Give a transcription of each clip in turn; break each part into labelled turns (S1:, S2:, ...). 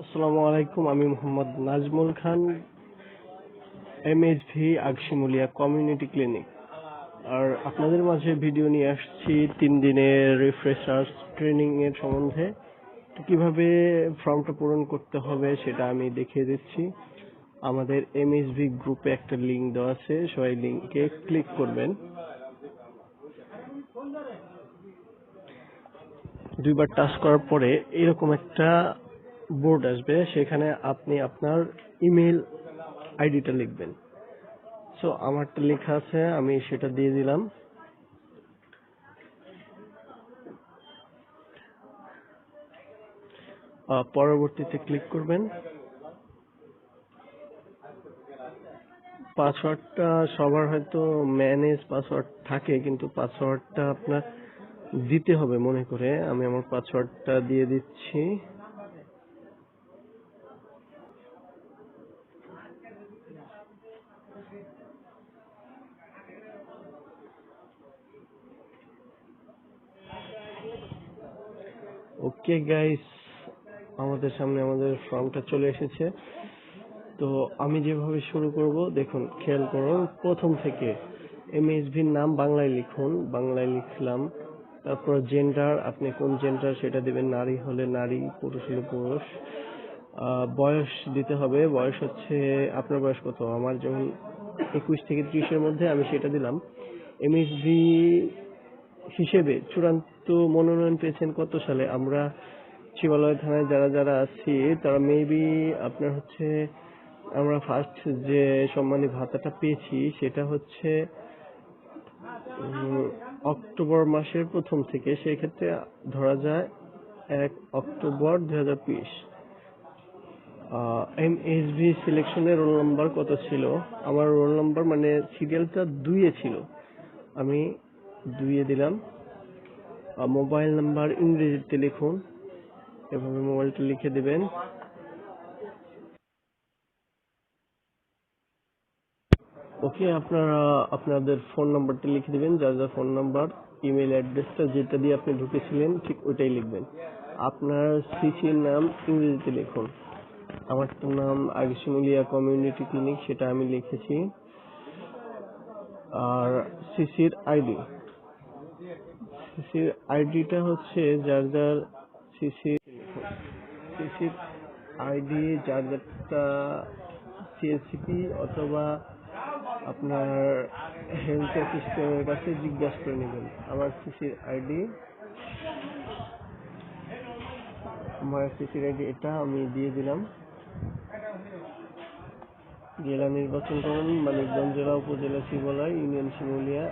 S1: আসসালামু আলাইকুম, আমি মোহাম্মদ নাজমুল খান, এমএইচভি আগশিমুলিয়া কমিউনিটি ক্লিনিক। আর আপনাদের মাঝে ভিডিও নিয়ে আসছি 3 দিনের রিফ্রেশার্স ট্রেনিং এর সম্বন্ধে। তো কিভাবে ফর্মটা পূরণ করতে হবে সেটা আমি দেখিয়ে দিচ্ছি। আমাদের এমএইচভি গ্রুপে একটা লিংক দেওয়া আছে, সবাই লিংকে ক্লিক করবেন। 2বার টাচ করার পরে এরকম একটা বোর্ড আসবে, সেখানে আপনি আপনার ইমেল আইডিটা লিখবেন। সো আমারটা লেখা আছে, আমি সেটা দিয়ে দিলাম। পরবর্তীতে ক্লিক করবেন। পাসওয়ার্ডটা সবার হয়তো ম্যানেজ পাসওয়ার্ড থাকে, কিন্তু পাসওয়ার্ডটা আপনার দিতে হবে মনে করে। আমি আমার পাসওয়ার্ডটা দিয়ে দিচ্ছি। ওকে গাইস, আমাদের সামনে আমাদের ফর্মটা চলে এসেছে। তো আমি যেভাবে শুরু করব, দেখুন খেয়াল করুন, প্রথম থেকে এমএসভির নাম বাংলায় লিখুন। বাংলায় লিখলাম, তারপর জেন্ডার, আপনি কোন জেন্ডার সেটা দিবেন। নারী হলে নারী, পুরুষ হলে পুরুষ। বয়স দিতে হবে, বয়স হচ্ছে আপনার বয়স কত। আমার যেমন 21 থেকে 30-এর মধ্যে, আমি সেটা দিলাম। এমএসভি হিসেবে চূড়ান্ত মনোনয়ন পেয়েছেন কত সালে? আমরা শিবালয় থানায় যারা যারা আছি তারা মেবি আপনার হচ্ছে, আমরা ফার্স্ট যে সম্মানী ভাতাটা পেয়েছি সেটা হচ্ছে অক্টোবর মাসের প্রথম থেকে, সেই ক্ষেত্রে ধরা যায় 1 অক্টোবর 2020। এমএসভি সিলেকশনের রোল নাম্বার কত ছিল? আমার রোল নাম্বার মানে সিরিয়ালটা 2-এ ছিল, আমি 2-এ দিলাম। মোবাইল নাম্বার ইংরেজিতে লিখুন, এভাবে মোবাইলটা লিখে দিবেন। ওকে, আপনারা আপনাদের ফোন নাম্বারটা লিখে দিবেন, যার যার ফোন নাম্বার। ইমেল অ্যাড্রেসটা যেটা দিয়ে আপনি ঢুকেছিলেন ঠিক ওইটাই লিখবেন। আপনার সিসির নাম ইংরেজিতে লিখুন। আমার নাম আগশিমুলিয়া কমিউনিটি ক্লিনিক, সেটা আমি লিখেছি। আর সিসির আইডিটা হচ্ছে যার যার সিসির আইডি যার যারটা সিএসসিপি অথবা আপনার হেলথ অফিসারের কাছে জিজ্ঞাসা করে নেবেন। আমার সিসির আইডি এটা আমি দিয়ে দিলাম। জেলা নির্বাচন করুন, মানিকগঞ্জ জেলা, উপজেলা Shibalaya, union Shimulia,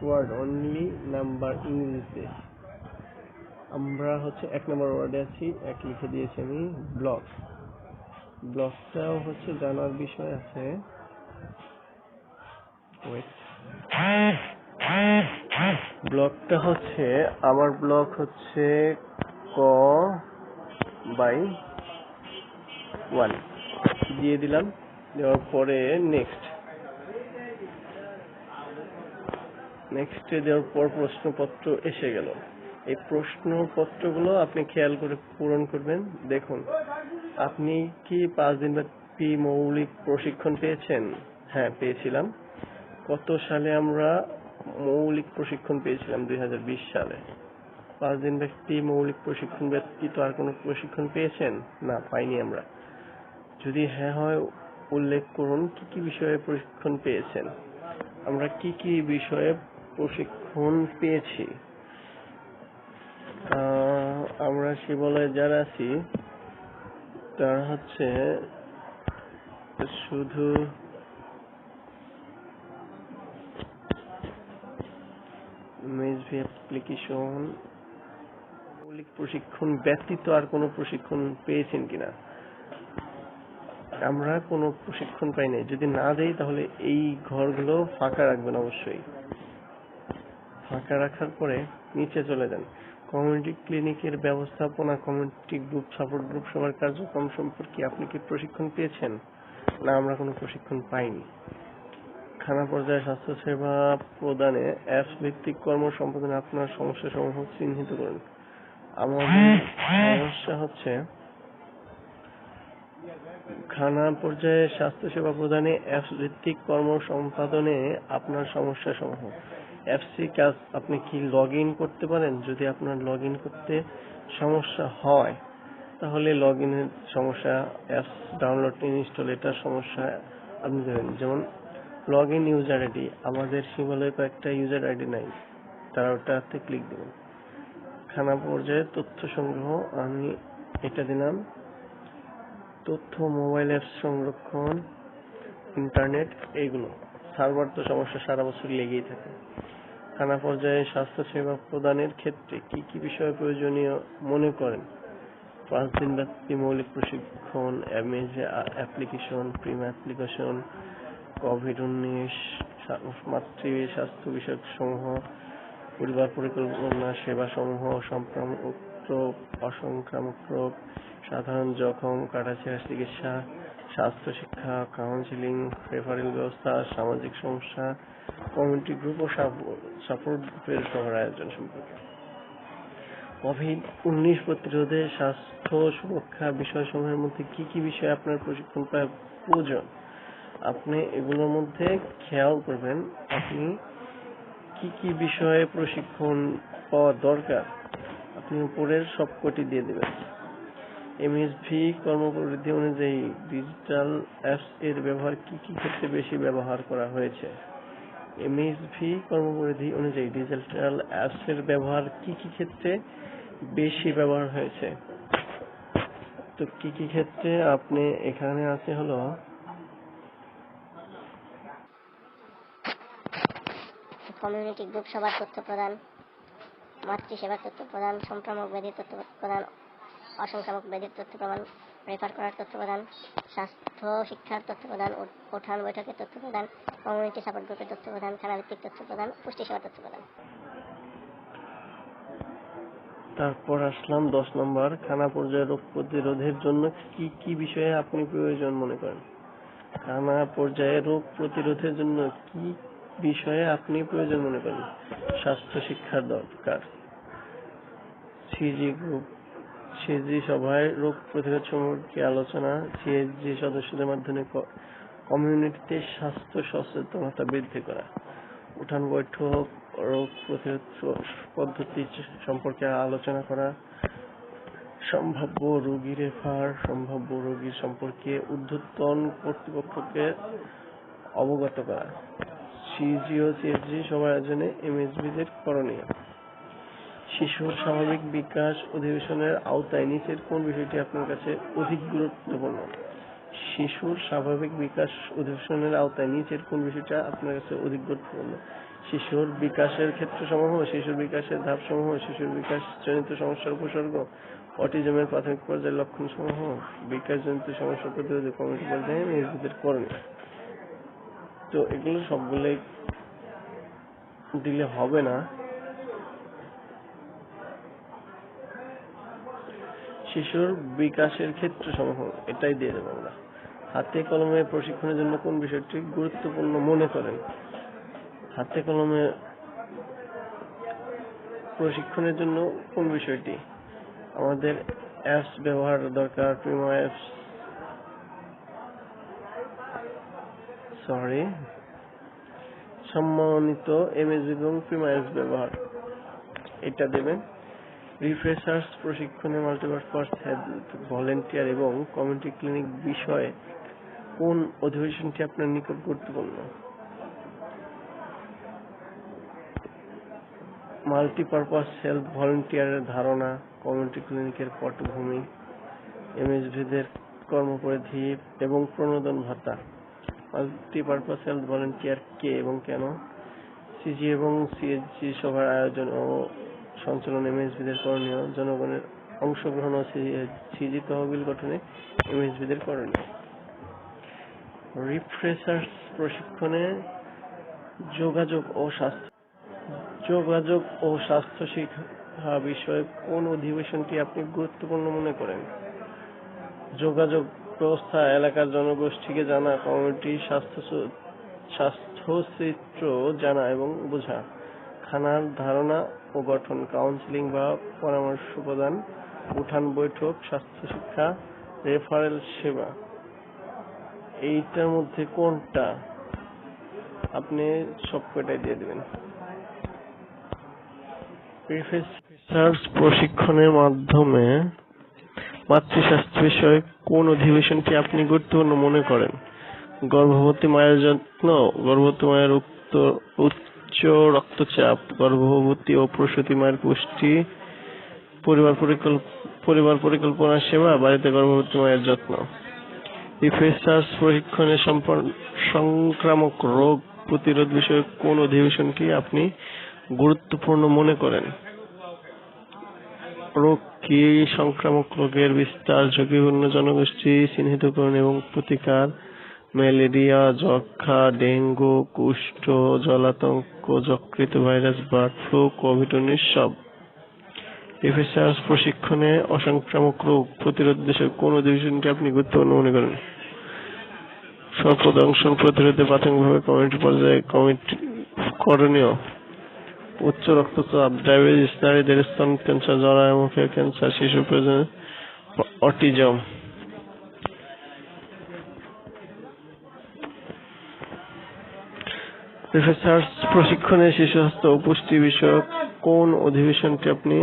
S1: ward only, number ইংরেজিতে। আমরা হচ্ছে 1 নম্বর ওয়ার্ডে আছি, 1 লিখে দিয়েছি আমি। ব্লকটাও হচ্ছে জানার বিষয় আছে। ব্লকটা হচ্ছে, আমার ব্লক হচ্ছে ক/1 দিয়ে দিলাম। দেওয়ার পরে নেক্সটে দেওয়ার পর প্রশ্নপত্র এসে গেল। এই প্রশ্নপত্রগুলো আপনি খেয়াল করে পূরণ করবেন। দেখুন, আপনি কি 5 দিনব্যাপী মৌলিক প্রশিক্ষণ পেয়েছেন? হ্যাঁ, পেয়েছিলাম। কত সালে আমরা মৌলিক প্রশিক্ষণ পেয়েছিলাম? 2020 সালে। 5 দিনব্যাপী মৌলিক প্রশিক্ষণ ব্যতীত আর কোনো প্রশিক্ষণ পেয়েছেন? না, পাইনি আমরা। যদি হ্যাঁ হয় উল্লেখ করুন কি কি বিষয়ে প্রশিক্ষণ পেয়েছেন। আমরা কি কি বিষয়ে প্রশিক্ষণ পেয়েছি? আমরা শিবালয়ে যারা আছি তারা হচ্ছে শুধু এমএসভি অ্যাপ্লিকেশন মৌলিক প্রশিক্ষণ ব্যতীত আর কোনো প্রশিক্ষণ পেয়েছেন কিনা? আমরা কোনো প্রশিক্ষণ পাই নাই। যদি না দেই তাহলে এই ঘরগুলো ফাঁকা রাখবেন অবশ্যই। ফাঁকা রাখার পরে নিচে চলে যান। কমিউনিটি ক্লিনিকের ব্যবস্থাপনা, কমিউনিটি গ্রুপ, সাপোর্ট গ্রুপ, সবার কার্যক্রম সম্পর্কে আপনি কি প্রশিক্ষণ পেয়েছেন? না, আমরা কোনো প্রশিক্ষণ পাইনি। থানা পর্যায়ে স্বাস্থ্যসেবা প্রদানে অ্যাপস ভিত্তিক কর্ম সম্পাদনে আপনার সমস্যা সমূহ চিহ্নিত করুন। আমাদের সমস্যা হচ্ছে খানা পর্যায়ে স্বাস্থ্যসেবা প্রদানে অ্যাপস ভিত্তিক কর্ম সম্পাদনে আপনার সমস্যা সমূহ। অ্যাপসি কাজ আপনি কি লগ ইন করতে পারেন? যদি আপনার লগ ইন করতে সমস্যা হয় তাহলে লগ ইনের সমস্যা, অ্যাপস ডাউনলোড ইনস্টল এটার সমস্যা আপনি দেবেন। যেমন লগ ইন ইউজার আইডি, আমাদের হিমালয়ে কয়েকটা ইউজার আইডি নাই, তারা ওটাতে ক্লিক দেবেন। খানা পর্যায়ে তথ্য সংগ্রহ, আমি এটা দিলাম। তথ্য, মোবাইল অ্যাপস সংরক্ষণ, ইন্টারনেট, এইগুলো সার্ভার তো সমস্যা সারা বছর লেগেই থাকে। খানা পর্যায়ে স্বাস্থ্য সেবা প্রদানের ক্ষেত্রে কি কি বিষয় প্রয়োজনীয় মনে করেন? 5 দিন ব্যাপী মৌলিক প্রশিক্ষণ, MS application, Prima application, COVID-19, মাতৃ স্বাস্থ্য বিষয়ক সমূহ, পরিবার পরিকল্পনা সেবা সমূহ, সংক্রামক রোগ, অসংক্রামক রোগ, সাধারণ জখম, কাটাছেঁড়া চিকিৎসা, স্বাস্থ্য শিক্ষা, কাউন্সিলিং, রেফারেল ব্যবস্থা, সামাজিক সমস্যা, কমিউনিটি গ্রুপ ও সাপোর্ট গ্রুপের সভার আয়োজন সম্পর্কে। কোভিড-19 প্রতিরোধে স্বাস্থ্য সুরক্ষা বিষয়সমূহের মধ্যে কি কি বিষয়ে আপনার প্রশিক্ষণ পাওয়া প্রয়োজন? আপনি এগুলোর মধ্যে খেয়াল করবেন আপনি কি কি বিষয়ে প্রশিক্ষণ পাওয়া দরকার, আপনি উপরের সবকটি দিয়ে দেবেন। এমএসভি কর্মপরিধি অনুযায়ী ডিজিটাল অ্যাপস এর ব্যবহার কি কি ক্ষেত্রে বেশি ব্যবহার করা হয়েছে? এমএসভি কর্মপরিধি অনুযায়ী ডিজিটাল অ্যাপস এর ব্যবহার কি কি ক্ষেত্রে বেশি ব্যবহার হয়েছে? তো কি কি ক্ষেত্রে আপনি এখানে আছে হলো
S2: কমিউনিটি গ্রুপ সবার তথ্য প্রদান, মাতৃসেবার তথ্য প্রদান, সংক্রামক ব্যাধির তথ্য প্রদান, অসংক্রামক ব্যাধির তথ্য প্রদান, রেফার করার তথ্য প্রদান, স্বাস্থ্য শিক্ষার তথ্য প্রদান, উঠান বৈঠকের তথ্য প্রদান, কমিউনিটি সাপোর্ট গ্রুপের তথ্য প্রদান, খানাভিত্তিক তথ্য প্রদান, পুষ্টি সেবার তথ্য প্রদান।
S1: তারপর আসলাম 10 নম্বর, খানা পর্যায়ে রোগ প্রতিরোধের জন্য কি কি বিষয়ে আপনি প্রয়োজন মনে করেন? খানা পর্যায়ে রোগ প্রতিরোধের জন্য কি বিষয়ে আপনি প্রয়োজন মনে করেন? স্বাস্থ্য শিক্ষার দরকার। সিজি গ্রুপ, সিজি সভায় রোগ প্রতিরোধ সম্পর্কে আলোচনা, সিএসজি সদস্যদের মাধ্যমে কমিউনিটিতে স্বাস্থ্য সচেতনতা বৃদ্ধি করা। উঠান বৈঠক, রোগ প্রতিরোধ পদ্ধতি সম্পর্কে আলোচনা করা। সম্ভাব্য রোগী রেফার, সম্ভাব্য রোগী সম্পর্কে ঊর্ধ্বতন কর্তৃপক্ষকে অবগত করা। সিজি ও সিএসজি সবার আয়োজনে এমএসভিদের করণীয়। শিশুর স্বাভাবিক বিকাশ অধিবেশনের আওতায় নিচের কোন বিষয়টি আপনার কাছে অধিক গুরুত্বপূর্ণ? শিশুর স্বাভাবিক বিকাশ অধিবেশনের আওতায় নিচের কোন বিষয়টা আপনার কাছে অধিক গুরুত্বপূর্ণ? শিশুর বিকাশের ক্ষেত্রসমূহ, শিশুর বিকাশের ধাপসমূহ, শিশুর বিকাশজনিত সমস্যার উপসর্গ, অটিজমের প্রাথমিক পর্যায়ের লক্ষণসমূহ, বিকাশজনিত সমস্যা প্রতিরোধে কমিটি পর্যায়ে এমএসভিদের করণীয়। তো এগুলো সবগুলোই দিলে হবে না, শিশুর বিকাশের ক্ষেত্রসমূহ এটাই দিয়ে দেবো আমরা। হাতে কলমে প্রশিক্ষণের জন্য কোন বিষয়টি গুরুত্বপূর্ণ মনে করেন? হাতে কলমে প্রশিক্ষণের জন্য কোন বিষয়টি? আমাদের অ্যাপস ব্যবহার দরকার, প্রিমা অ্যাপস, সম্মানিত এমএস এবং প্রিমা অ্যাপস ব্যবহার, এটা দেবেন। রিফ্রেশার্স প্রশিক্ষণে মাল্টিপারপাস হেলথ ভলেন্টিয়ার এবং কমিউনিটি ক্লিনিক বিষয়ে কোন অধিবেশনটি আপনার নিকট গুরুত্বপূর্ণ? মাল্টিপারপাস হেলথ ভলেন্টিয়ারের ধারণা, কমিউনিটি ক্লিনিকের পটভূমি, এমএসভিদের কর্মপরিধি এবং প্রণোদন ভাতা। মাল্টিপারপাস হেলথ ভলেন্টিয়ার কে এবং কেন? সিজি এবং সিএসজি সভার আয়োজন ও সঞ্চালন, এমএসভিদের করণীয়, জনগণের অংশগ্রহণ ও সিজি তহবিল গঠনে এমএসভিদের করণীয়। রিফ্রেশার্স প্রশিক্ষণে যোগাযোগ ও স্বাস্থ্য শিক্ষা বিষয়ে কোন অধিবেশনটি আপনি গুরুত্বপূর্ণ মনে করেন? যোগাযোগ ব্যবস্থা, এলাকার জনগোষ্ঠীকে জানা, কমিউনিটি স্বাস্থ্যচিত্র জানা এবং বোঝা, খানার ধারণা ও গঠন, কাউন্সিলিং বা পরামর্শ প্রদান, উঠান বৈঠক, স্বাস্থ্য শিক্ষা, রেফারেল সেবা, এইটার মধ্যে কোনটা? আপনি সব কয়টাই দিয়ে দিবেন। রিসার্চ প্রশিক্ষণের মাধ্যমে মাতৃস্বাস্থ্য বিষয়ক কোন অধিবেশনটি আপনি গুরুত্বপূর্ণ মনে করেন? গর্ভবতী মায়ের যত্ন, গর্ভবতী মায়ের উচ্চ রক্তচাপ, গর্ভবতী ও প্রসূতি মায়ের পুষ্টি, পরিবার পরিকল্পনা সেবা, বাড়িতে গর্ভবতী মায়ের যত্ন। রিসার্চ প্রশিক্ষণে সংক্রামক রোগ প্রতিরোধ বিষয়ক কোন অধিবেশনটি আপনি গুরুত্বপূর্ণ মনে করেন? রোগ কি, সংক্রামক রোগের বিস্তার, ঝুঁকিপূর্ণ জনগোষ্ঠী চিহ্নিতকরণ এবং প্রতিকার, ম্যালেরিয়া, যক্ষ্মা, ডেঙ্গু, কুষ্ঠ, জলাতঙ্ক, যকৃত ভাইরাস, বার্ড ফ্লু, কোভিড-19 সব। রিসার্চ প্রশিক্ষণে অসংক্রামক রোগ প্রতিরোধ বিষয়ক কোন অধিবেশনটি আপনি গুরুত্বপূর্ণ মনে করেন? সর্পদংশন প্রতিরোধে প্রাথমিকভাবে কমিউনিটি পর্যায়ে করণীয়, উচ্চ রক্তচাপ, ডায়াবেটিস, নারীদের স্তন ক্যান্সার, জরায়ুমুখী ক্যান্সার, শিশু প্রজনন, অটিজম। রিসার্চ প্রশিক্ষণে শিশু স্বাস্থ্য ও পুষ্টি বিষয়ক কোন অধিবেশনটি আপনি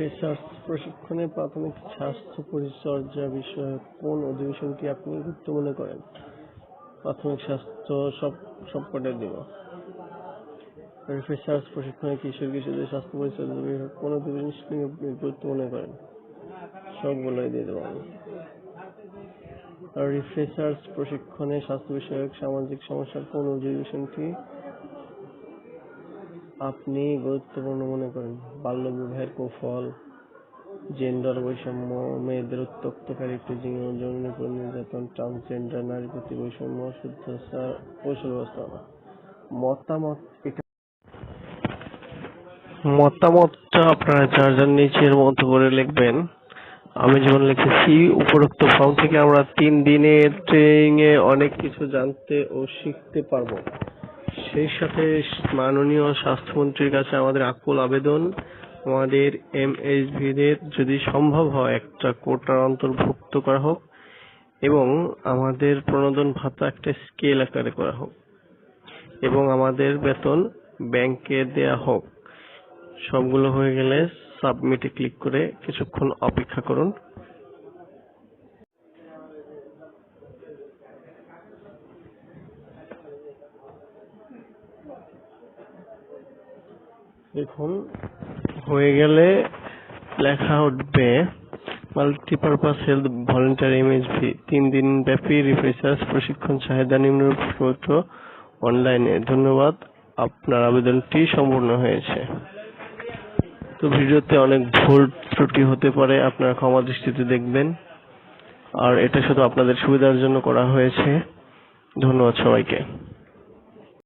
S1: রিসার্চ প্রশিক্ষণে প্রাথমিক স্বাস্থ্য পরিচর্যা বিষয়ক কোন অধিবেশনটি আপনি গুরুত্ব মনে করেন? প্রাথমিক স্বাস্থ্য সবকটা দিব। রিসার্চ প্রশিক্ষণে কিশোরদের স্বাস্থ্য পরিচর্যা বিষয়ক কোন অধিবেশনটি আপনি গুরুত্ব মনে করেন? সবগুলোই দিয়ে দেবো আমি। রিসার্চ প্রশিক্ষণে স্বাস্থ্য বিষয়ক সামাজিক সমস্যার কোন অধিবেশনটি আপনি গুরুত্বপূর্ণ মনে করেন? বাল্যবিবাহের কুফল, জেন্ডার বৈষম্য, মেয়েদের উত্ত্যক্তকারী টিজিং ও যৌন নির্যাতন, ট্রান্সজেন্ডার, নারী প্রতি বৈষম্য, শুদ্ধাচার, কৌশল ব্যবস্থাপনা। মতামতটা আপনারা যার যার নিচের মতো করে লিখবেন। আমি যেমন লিখেছি, উপরোক্ত ফর্ম থেকে আমরা 3 দিনের ট্রেনিং এ অনেক কিছু জানতে ও শিখতে পারবো। সেই সাথে মাননীয় স্বাস্থ্যমন্ত্রীর কাছে আমাদের আকুল আবেদন, আমাদের এমএইচভিদের যদি সম্ভব হয় একটা কোটার অন্তর্ভুক্ত করা হোক এবং আমাদের প্রণোদন ভাতা একটা স্কেল আকারে করা হোক এবং আমাদের বেতন ব্যাংকে দেয়া হোক। সবগুলো হয়ে গেলে সাবমিটে ক্লিক করে কিছুক্ষণ অপেক্ষা করুন। দেখুন, হয়ে গেলে লেখা উঠবে মাল্টিপারপাস হেলথ ভলেন্টিয়ার এমএইচভি 3 দিন ব্যাপী রিসার্চ প্রশিক্ষণ চাহিদা নিম্নলিখিত অনলাইনে। ধন্যবাদ, আপনার আবেদনটি সম্পূর্ণ হয়েছে। তো ভিডিওতে অনেক ভুল ত্রুটি হতে পারে, আপনারা ক্ষমা দৃষ্টিতে দেখবেন। আর এটা শুধু আপনাদের সুবিধার জন্য করা হয়েছে। ধন্যবাদ সবাইকে।